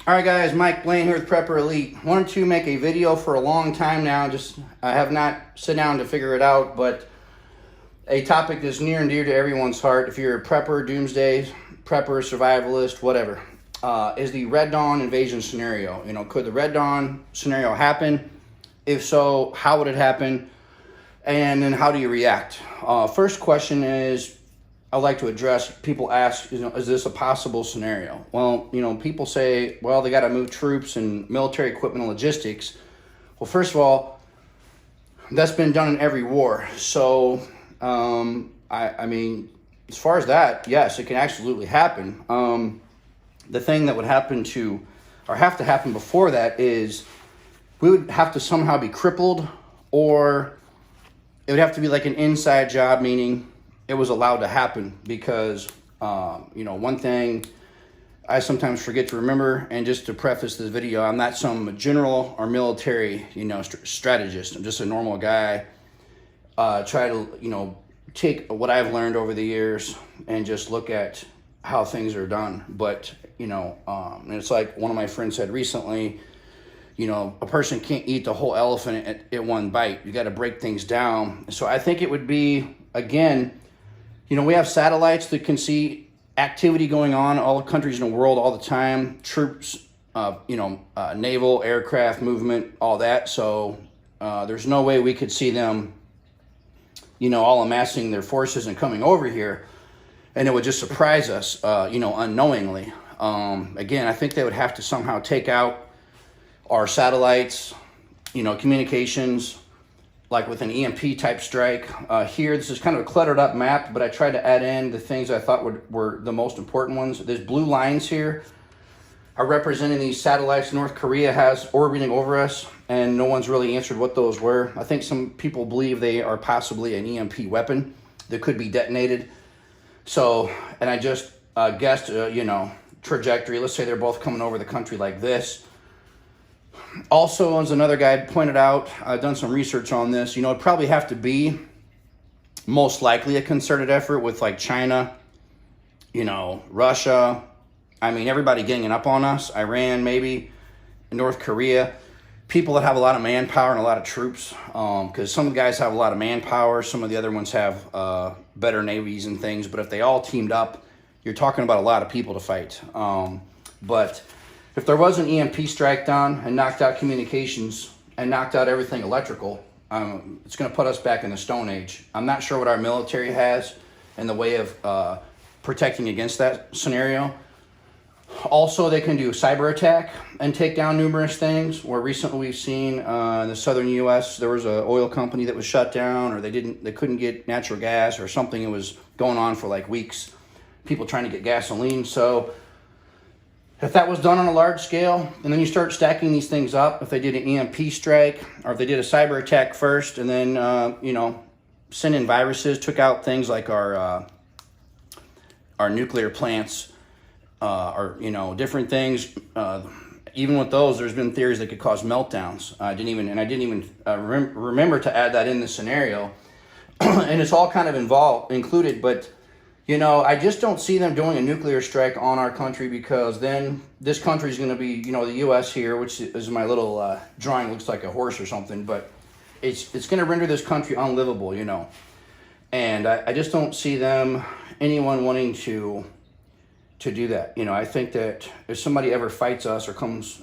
All right, guys, Mike Blaine here with Prepper Elite. Wanted to make a video for a long time now. I have not sat down to figure it out, but a topic that's near and dear to everyone's heart, if you're a prepper, doomsday, prepper, survivalist, whatever, is the Red Dawn invasion scenario. Could the Red Dawn scenario happen? If so, how would it happen? And then how do you react? First question is, I like to address, people ask, is this a possible scenario? Well, people say, well, they got to move troops and military equipment and logistics. Well, first of all, that's been done in every war. So, I mean, as far as that, yes, it can absolutely happen. The thing that would happen have to happen before that is we would have to somehow be crippled, or it would have to be like an inside job, meaning it was allowed to happen because, one thing I sometimes forget to remember, and just to preface this video, I'm not some general or military, strategist. I'm just a normal guy. Try to, take what I've learned over the years and just look at how things are done. But, and it's like one of my friends said recently, a person can't eat the whole elephant at one bite. You got to break things down. So I think it would be, again, we have satellites that can see activity going on all the countries in the world all the time, troops, naval, aircraft movement, all that. So there's no way we could see them, all amassing their forces and coming over here, and it would just surprise us, unknowingly. Again, I think they would have to somehow take out our satellites, communications, like with an EMP type strike. Here, this is kind of a cluttered up map, but I tried to add in the things I thought were the most important ones. There's blue lines here are representing these satellites North Korea has orbiting over us, and no one's really answered what those were. I think some people believe they are possibly an EMP weapon that could be detonated. So, and I just guessed, trajectory. Let's say they're both coming over the country like this. Also, as another guy pointed out, I've done some research on this, it'd probably have to be most likely a concerted effort with like China, Russia. I mean, everybody ganging up on us, Iran, maybe, North Korea, people that have a lot of manpower and a lot of troops, because some of the guys have a lot of manpower, some of the other ones have better navies and things, but if they all teamed up, you're talking about a lot of people to fight. But if there was an EMP strike done and knocked out communications and knocked out everything electrical, it's going to put us back in the Stone Age. I'm not sure what our military has in the way of protecting against that scenario. Also, they can do cyber attack and take down numerous things. Where recently we've seen in the southern U.S. there was an oil company that was shut down, or they couldn't get natural gas or something. It was going on for like weeks. People trying to get gasoline. So if that was done on a large scale, and then you start stacking these things up, if they did an EMP strike, or if they did a cyber attack first, and then, send in viruses, took out things like our nuclear plants, or, different things. Even with those, there's been theories that could cause meltdowns. I didn't even remember to add that in the scenario. And it's all kind of included, but I just don't see them doing a nuclear strike on our country, because then this country is going to be, the U.S. here, which is my little drawing, looks like a horse or something, but it's going to render this country unlivable, And I just don't see anyone wanting to do that. I think that if somebody ever fights us or comes,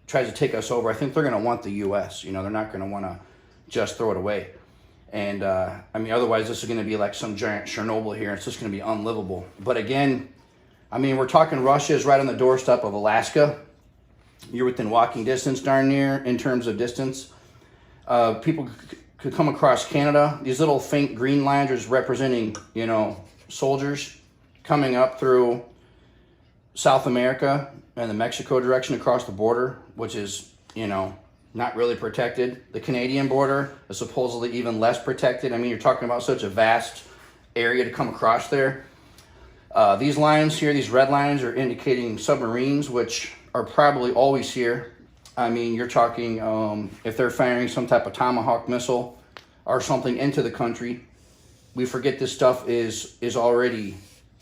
tries to take us over, I think they're going to want the U.S. They're not going to want to just throw it away. And, otherwise this is going to be like some giant Chernobyl here. It's just going to be unlivable. But again, we're talking Russia is right on the doorstep of Alaska. You're within walking distance, darn near, in terms of distance. People could come across Canada. These little faint green lines are representing, soldiers coming up through South America and the Mexico direction across the border, which is, not really protected. The Canadian border is supposedly even less protected. You're talking about such a vast area to come across there. These lines here, these red lines, are indicating submarines, which are probably always here. You're talking if they're firing some type of Tomahawk missile or something into the country. We forget this stuff is already,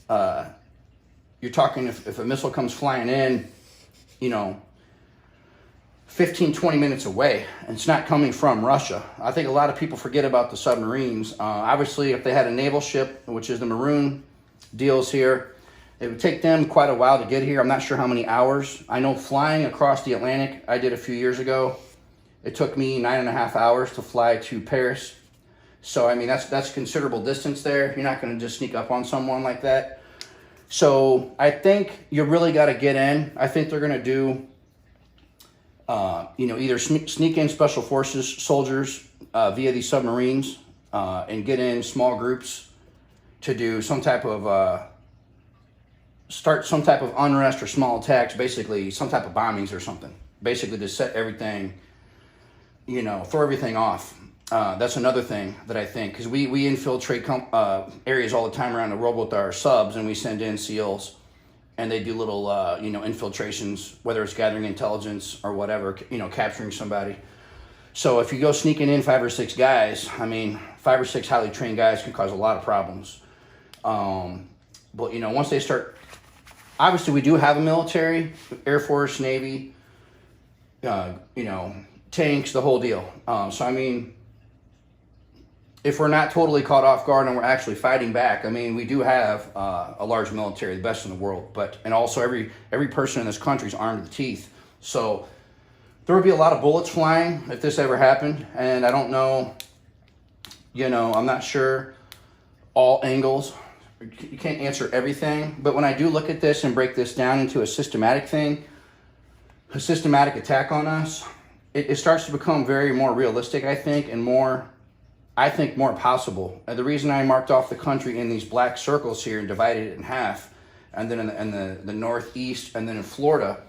you're talking if a missile comes flying in, you know, 15, 20 minutes away, and it's not coming from Russia. I think a lot of people forget about the submarines. Obviously, if they had a naval ship, which is the Maroon deals here, it would take them quite a while to get here. I'm not sure how many hours. I know flying across the Atlantic, I did a few years ago. It took me 9.5 hours to fly to Paris. So, I mean, that's considerable distance there. You're not going to just sneak up on someone like that. So, I think you really got to get in. I think they're going to do either sneak in special forces soldiers via these submarines and get in small groups to do some type of, start some type of unrest or small attacks, basically some type of bombings or something. Basically to set everything, throw everything off. That's another thing that I think, because we infiltrate areas all the time around the world with our subs, and we send in SEALs. And they do little, infiltrations, whether it's gathering intelligence or whatever, capturing somebody. So if you go sneaking in 5 or 6 guys, 5 or 6 highly trained guys can cause a lot of problems. But, once they start, obviously we do have a military, Air Force, Navy, tanks, the whole deal. If we're not totally caught off guard and we're actually fighting back, we do have a large military, the best in the world. And also every person in this country is armed to the teeth. So there would be a lot of bullets flying if this ever happened. And I don't know, I'm not sure all angles. You can't answer everything. But when I do look at this and break this down into a systematic thing, a systematic attack on us, it starts to become very more realistic, I think, and more possible. And the reason I marked off the country in these black circles here and divided it in half, and then in the northeast, and then in Florida,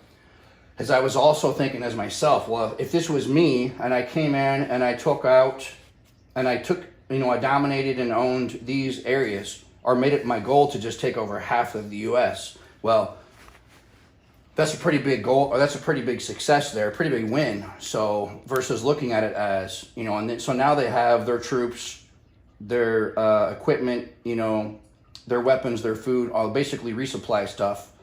is I was also thinking as myself, well, if this was me, and I came in and I took out, and I dominated and owned these areas, or made it my goal to just take over half of the U.S., well, that's a pretty big goal, or that's a pretty big success there, a pretty big win. So versus looking at it as, so now they have their troops, their equipment, their weapons, their food, all basically resupply stuff.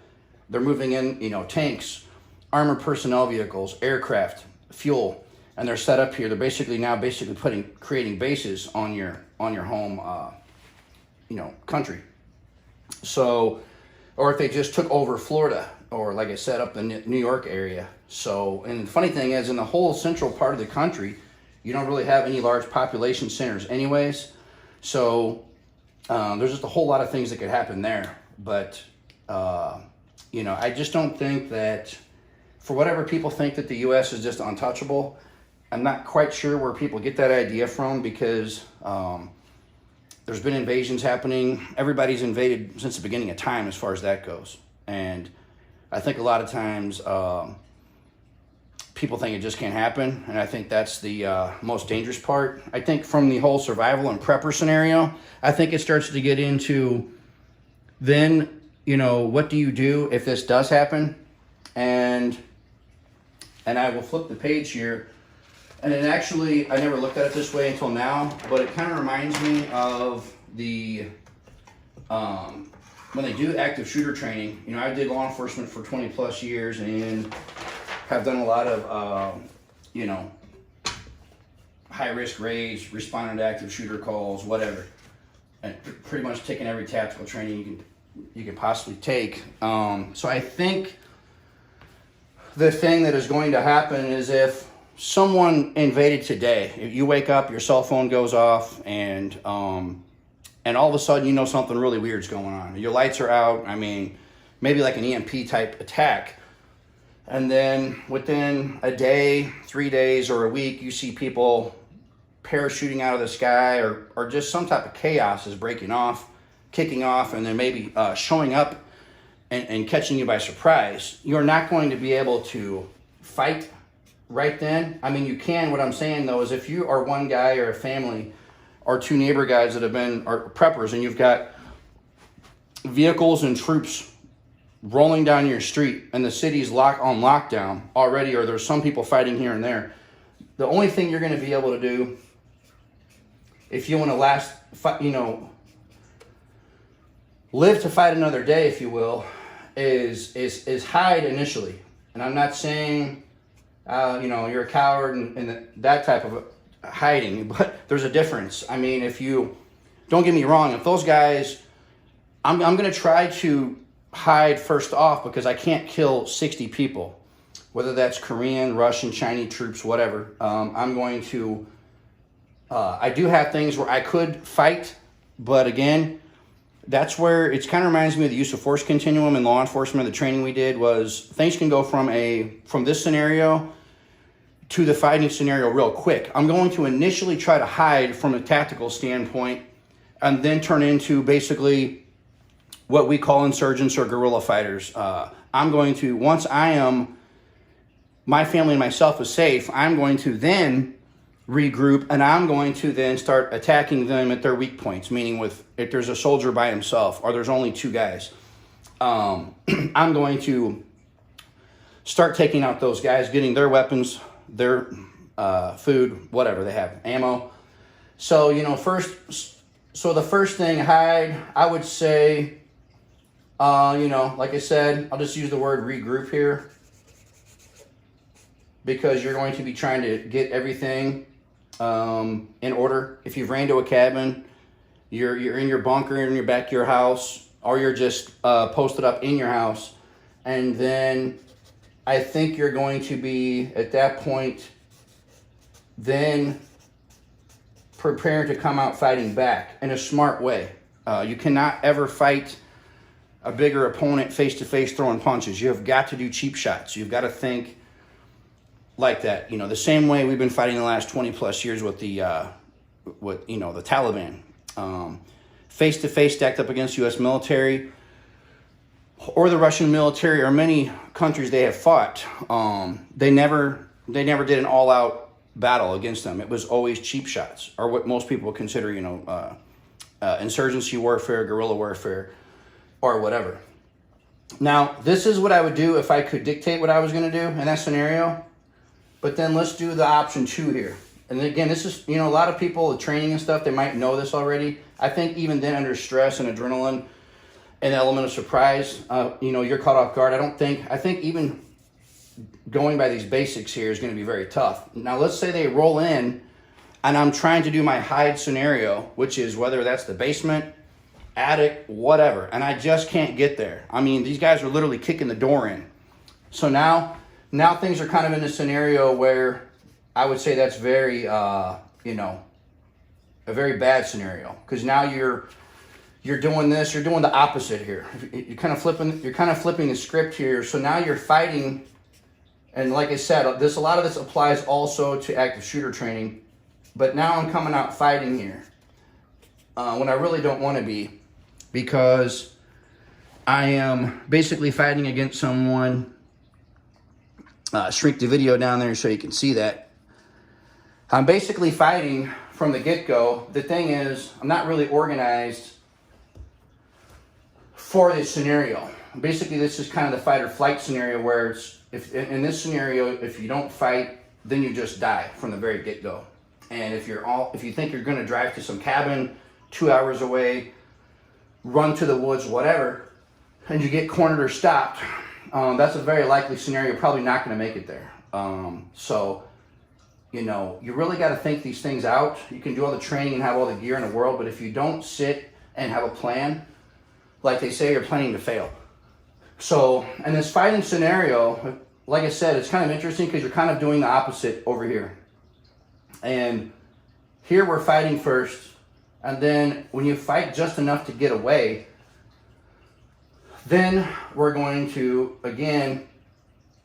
They're moving in, tanks, armored personnel vehicles, aircraft, fuel, and they're set up here. They're basically creating bases on your home, country. So, or if they just took over Florida, or like I said, up the New York area. So, and the funny thing is, in the whole central part of the country, you don't really have any large population centers anyways. So, there's just a whole lot of things that could happen there. But, I just don't think that, for whatever people think that the U.S. is just untouchable, I'm not quite sure where people get that idea from, because there's been invasions happening. Everybody's invaded since the beginning of time as far as that goes. And I think a lot of times people think it just can't happen, and I think that's the most dangerous part. I think from the whole survival and prepper scenario, I think it starts to get into then, what do you do if this does happen? And I will flip the page here, and it actually, I never looked at it this way until now, but it kind of reminds me of the when they do active shooter training. I did law enforcement for 20 plus years and have done a lot of, high risk raids, responding to active shooter calls, whatever. And pretty much taking every tactical training you can possibly take. So I think the thing that is going to happen is if someone invaded today, if you wake up, your cell phone goes off, and all of a sudden, something really weird's going on. Your lights are out. Maybe like an EMP type attack. And then within a day, 3 days, or a week, you see people parachuting out of the sky, or just some type of chaos is breaking off, kicking off, and then maybe showing up and catching you by surprise. You're not going to be able to fight right then. You can. What I'm saying, though, is if you are one guy or a family or 2 neighbor guys that are preppers, and you've got vehicles and troops rolling down your street, and the city's on lockdown already, or there's some people fighting here and there, the only thing you're going to be able to do, if you want to live to fight another day, if you will, is hide initially. And I'm not saying, you know, you're a coward and that type of hiding, but there's a difference. I mean, if you, don't get me wrong, if those guys, I'm going to try to hide first off because I can't kill 60 people, whether that's Korean, Russian, Chinese troops, whatever. I'm going to, I do have things where I could fight, but again, that's where it kind of reminds me of the use of force continuum in law enforcement. The training we did was things can go from this scenario to the fighting scenario real quick. I'm going to initially try to hide from a tactical standpoint and then turn into basically what we call insurgents or guerrilla fighters. I'm going to, once my family and myself is safe, I'm going to then regroup, and I'm going to then start attacking them at their weak points, meaning if there's a soldier by himself or there's only 2 guys, I'm going to start taking out those guys, getting their weapons, their food, whatever they have, ammo. So, you know, the first thing, hide, I would say, you know, like I said, I'll just use the word regroup here because you're going to be trying to get everything in order. If you've ran to a cabin, you're in your bunker in your back of your house, or you're just posted up in your house, and then I think you're going to be at that point then preparing to come out fighting back in a smart way. You cannot ever fight a bigger opponent face to face throwing punches. You have got to do cheap shots. You've got to think like that, you know, the same way we've been fighting the last 20 plus years with the Taliban, face to face stacked up against U.S. military or the Russian military or many countries they have fought. They never did an all out battle against them. It was always cheap shots, or what most people consider, you know, insurgency warfare, guerrilla warfare, or whatever. Now, this is what I would do if I could dictate what I was going to do in that scenario. But then let's do the option 2 here. And again, this is, you know, a lot of people, the training and stuff, they might know this already. I think even then under stress and adrenaline, an element of surprise, you know, you're caught off guard. I think even going by these basics here is going to be very tough. Now, let's say they roll in and I'm trying to do my hide scenario, which is whether that's the basement, attic, whatever, and I just can't get there. I mean, these guys are literally kicking the door in. So now things are kind of in a scenario where I would say that's very, you know, a very bad scenario, because now you're doing this, you're doing the opposite here. You're kind of flipping the script here. So now you're fighting, and like I said, a lot of this applies also to active shooter training. But now I'm coming out fighting here when I really don't want to be, because I am basically fighting against someone. Shrink the video down there so you can see that. I'm basically fighting from the get-go. The thing is, I'm not really organized for this scenario. Basically, this is kind of the fight or flight scenario where if in this scenario, if you don't fight, then you just die from the very get-go. And if you think you're going to drive to some cabin 2 hours away, run to the woods, whatever, and you get cornered or stopped, that's a very likely scenario. You're probably not going to make it there. So, you know, you really got to think these things out. You can do all the training and have all the gear in the world, but if you don't sit and have a plan, like they say, you're planning to fail. So, in this fighting scenario, like I said, it's kind of interesting because you're kind of doing the opposite over here. And here we're fighting first, and then when you fight just enough to get away, then we're going to, again,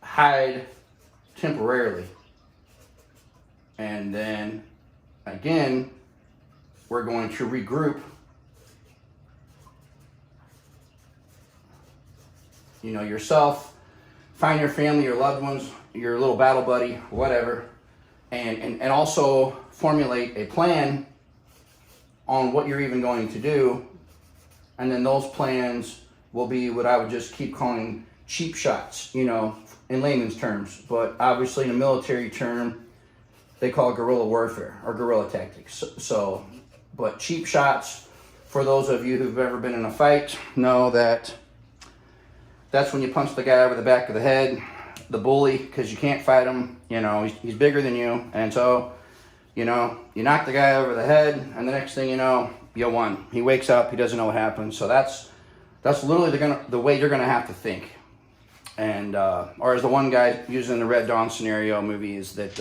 hide temporarily. And then, again, we're going to regroup. You know, yourself, find your family, your loved ones, your little battle buddy, whatever, and also formulate a plan on what you're even going to do. And then those plans will be what I would just keep calling cheap shots, you know, in layman's terms. But obviously in a military term, they call it guerrilla warfare or guerrilla tactics. So, but cheap shots, for those of you who've ever been in a fight, know that that's when you punch the guy over the back of the head, the bully because you can't fight him. You know, he's bigger than you. And so, you know, you knock the guy over the head, and the next thing you know, you won. He wakes up, he doesn't know what happened. So that's literally the way you're going to have to think. And, or as the one guy using the Red Dawn scenario movie is that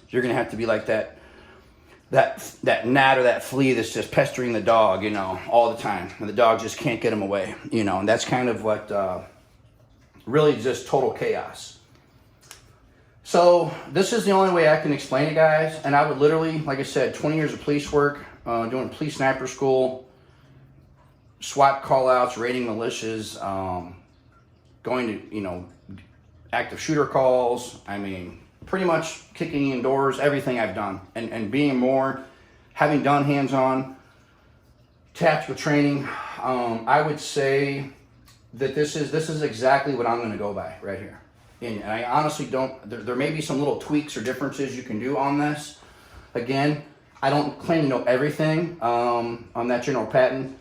you're going to have to be like that gnat or that flea that's just pestering the dog, you know, all the time. And the dog just can't get him away, you know. And that's kind of what really just total chaos. So this is the only way I can explain it, guys. And I would literally, like I said, 20 years of police work, doing police sniper school, SWAT call-outs, raiding militias, going to, you know, active shooter calls. I mean, pretty much kicking in doors, everything I've done. And being more, having done hands-on tactical training, I would say that this is exactly what I'm going to go by right here. And I honestly don't, there may be some little tweaks or differences you can do on this. Again, I don't claim to know everything on that General Patton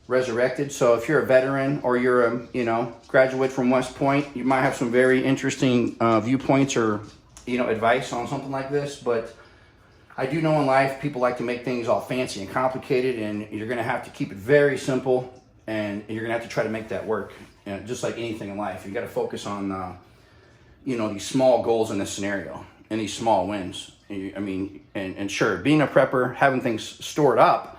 Resurrected. So if you're a veteran or you're a, you know, graduate from West Point, you might have some very interesting viewpoints or, you know, advice on something like this. But I do know in life people like to make things all fancy and complicated, and you're going to have to keep it very simple, and you're going to have to try to make that work. And just like anything in life, you got to focus on, you know, these small goals in this scenario and these small wins. I mean, and sure, being a prepper, having things stored up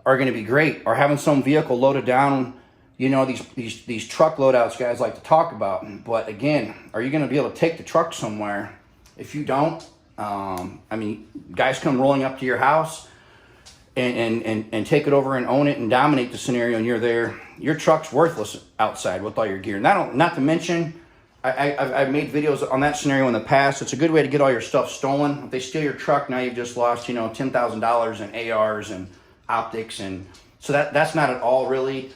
are going to be great, or having some vehicle loaded down, you know, these truck loadouts guys like to talk about. But again, are you going to be able to take the truck somewhere? If you don't, I mean, guys come rolling up to your house and take it over and own it and dominate the scenario, and you're there. Your truck's worthless outside with all your gear. Not to mention, I've made videos on that scenario in the past. It's a good way to get all your stuff stolen. If they steal your truck, now you've just lost, you know, $10,000 in ARs and optics, and so that's not at all really.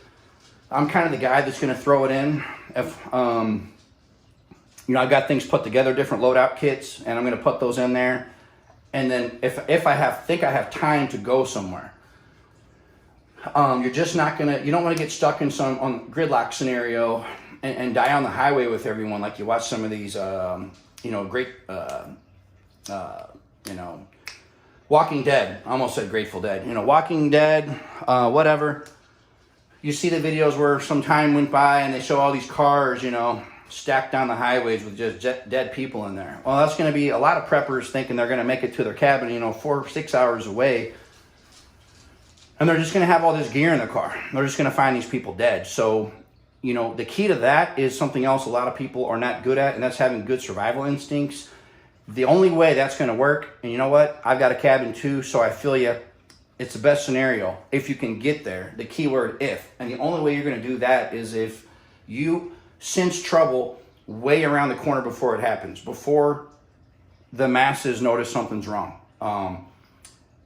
I'm kind of the guy that's going to throw it in if you know, I've got things put together, different loadout kits, and I'm going to put those in there. And then if I think I have time to go somewhere, you're just not gonna, you don't want to get stuck in some gridlock scenario and die on the highway with everyone like you watch some of these you know, great you know, Walking Dead. I almost said Grateful Dead. You know, Walking Dead, whatever. You see the videos where some time went by and they show all these cars, you know, stacked down the highways with just dead people in there. Well, that's going to be a lot of preppers thinking they're going to make it to their cabin, you know, 4 or 6 hours away. And they're just going to have all this gear in their car. They're just going to find these people dead. So, you know, the key to that is something else a lot of people are not good at, and that's having good survival instincts. The only way that's going to work, and you know what? I've got a cabin too, so I feel you. It's the best scenario if you can get there. The key word, if. And the only way you're going to do that is if you sense trouble way around the corner before it happens, before the masses notice something's wrong.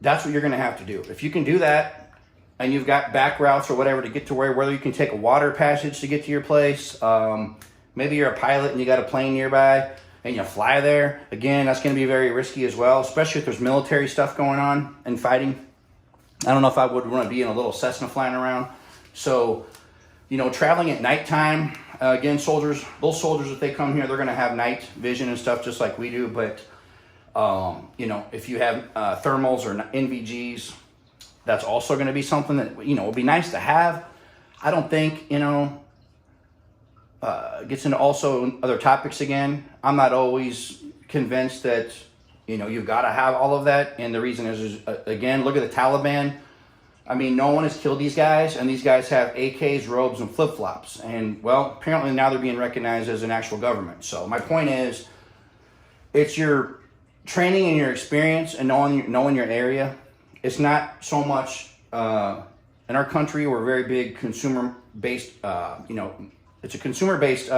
That's what you're going to have to do. If you can do that, and you've got back routes or whatever to get to whether you can take a water passage to get to your place, maybe you're a pilot and you got a plane nearby, and you fly there. Again, that's going to be very risky as well, especially if there's military stuff going on and fighting. I don't know if I would want to be in a little Cessna flying around. So, you know, traveling at nighttime, again, soldiers, those soldiers, if they come here, they're going to have night vision and stuff just like we do. But, you know, if you have thermals or NVGs, that's also going to be something that, you know, would be nice to have. I don't think, you know, gets into also other topics again. I'm not always convinced that, you know, you've got to have all of that. And the reason is again, look at the Taliban. I mean, no one has killed these guys, and these guys have AKs, robes, and flip-flops. And, well, apparently now they're being recognized as an actual government. So my point is, it's your training and your experience and knowing your area. It's not so much, in our country, we're very big consumer-based, you know, it's a consumer-based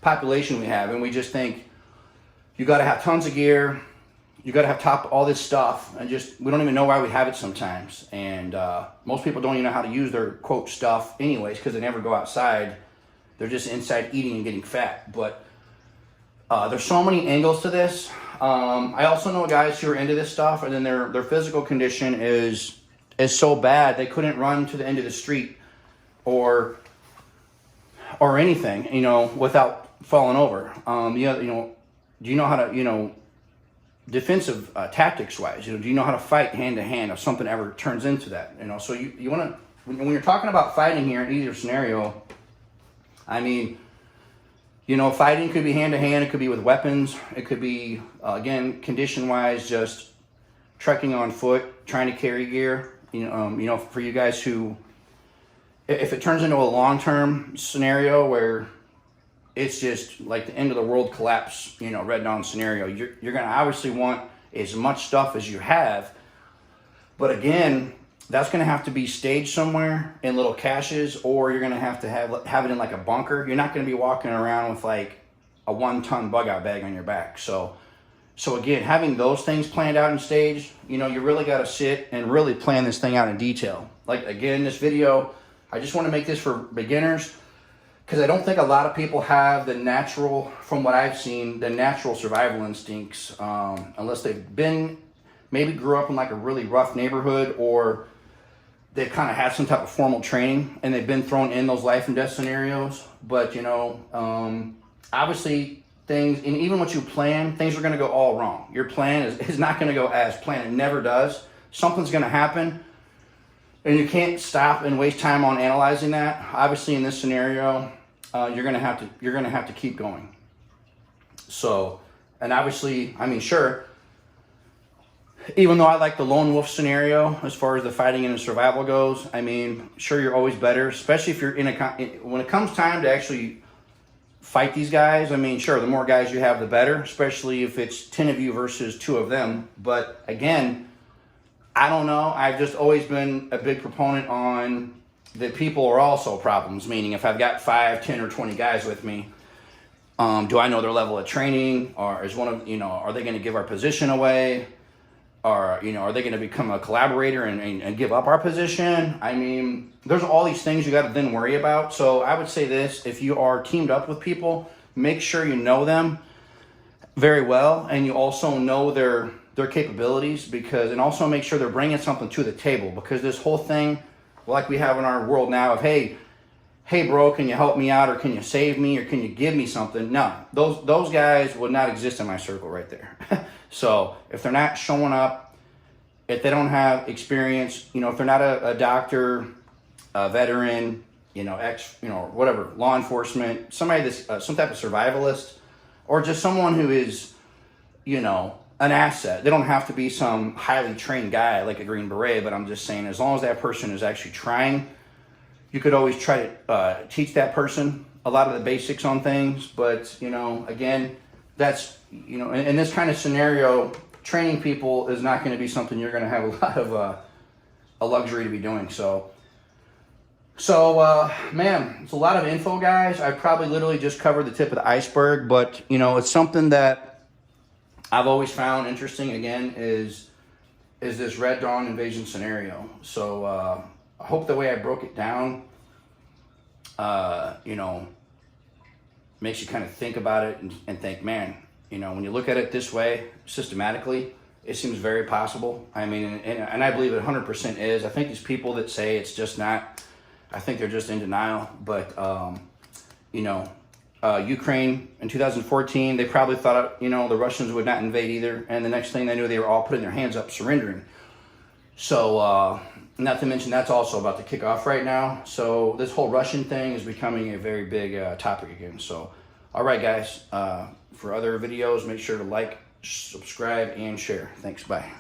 population we have, and we just think you got to have tons of gear, you got to have all this stuff, and just we don't even know why we have it sometimes. And most people don't even know how to use their quote stuff anyways because they never go outside. They're just inside eating and getting fat. But there's so many angles to this. I also know guys who are into this stuff, and then their physical condition is so bad they couldn't run to the end of the street or anything, you know, without falling over. Do you know how to, defensive tactics wise, do you know how to fight hand to hand if something ever turns into that? So you want to, when you're talking about fighting here in either scenario, I mean, fighting could be hand to hand, it could be with weapons, it could be, again, condition wise, just trekking on foot, trying to carry gear. For you guys who, if it turns into a long-term scenario where it's just like the end of the world collapse, Red Dawn scenario, you're going to obviously want as much stuff as you have. But again, that's going to have to be staged somewhere in little caches, or you're going to have it in like a bunker. You're not going to be walking around with like a 1-ton bug out bag on your back. So again, having those things planned out and staged, you really got to sit and really plan this thing out in detail. Like, again, this video, I just want to make this for beginners, because I don't think a lot of people have the natural, from what I've seen, the natural survival instincts, unless they've maybe grew up in like a really rough neighborhood, or they've kind of had some type of formal training and they've been thrown in those life and death scenarios. But, obviously things, and even what you plan, things are going to go all wrong. Your plan is not going to go as planned. It never does. Something's going to happen. And you can't stop and waste time on analyzing that. Obviously, in this scenario, you're gonna have to keep going. So, and obviously, I mean, sure. Even though I like the lone wolf scenario as far as the fighting and the survival goes, I mean, sure, you're always better, especially if you're when it comes time to actually fight these guys. I mean, sure, the more guys you have, the better, especially if it's 10 of you versus 2 of them. But again, I don't know. I've just always been a big proponent on that people are also problems, meaning if I've got 5, 10, or 20 guys with me, do I know their level of training? Or is one of, are they going to give our position away? Or, are they going to become a collaborator and give up our position? I mean, there's all these things you got to then worry about. So I would say this: if you are teamed up with people, make sure you know them very well, and you also know their capabilities, and also make sure they're bringing something to the table, because this whole thing, like we have in our world now of, hey bro, can you help me out, or can you save me, or can you give me something? No, those guys would not exist in my circle right there. So if they're not showing up, if they don't have experience, if they're not a doctor, a veteran, whatever, law enforcement, somebody that's some type of survivalist, or just someone who is, an asset. They don't have to be some highly trained guy like a Green Beret, but I'm just saying, as long as that person is actually trying, you could always try to teach that person a lot of the basics on things. But, again, that's, in this kind of scenario, training people is not going to be something you're going to have a lot of a luxury to be doing. So, man, it's a lot of info, guys. I probably literally just covered the tip of the iceberg, but, it's something that I've always found interesting, again, is this Red Dawn invasion scenario. So I hope the way I broke it down, makes you kind of think about it and think, man, when you look at it this way, systematically, it seems very possible. I mean, and I believe it 100% is. I think these people that say it's just not, I think they're just in denial. But, Ukraine in 2014, they probably thought, the Russians would not invade either. And the next thing they knew, they were all putting their hands up, surrendering. So, not to mention, that's also about to kick off right now. So this whole Russian thing is becoming a very big topic again. So, all right, guys, for other videos, make sure to like, subscribe, and share. Thanks. Bye.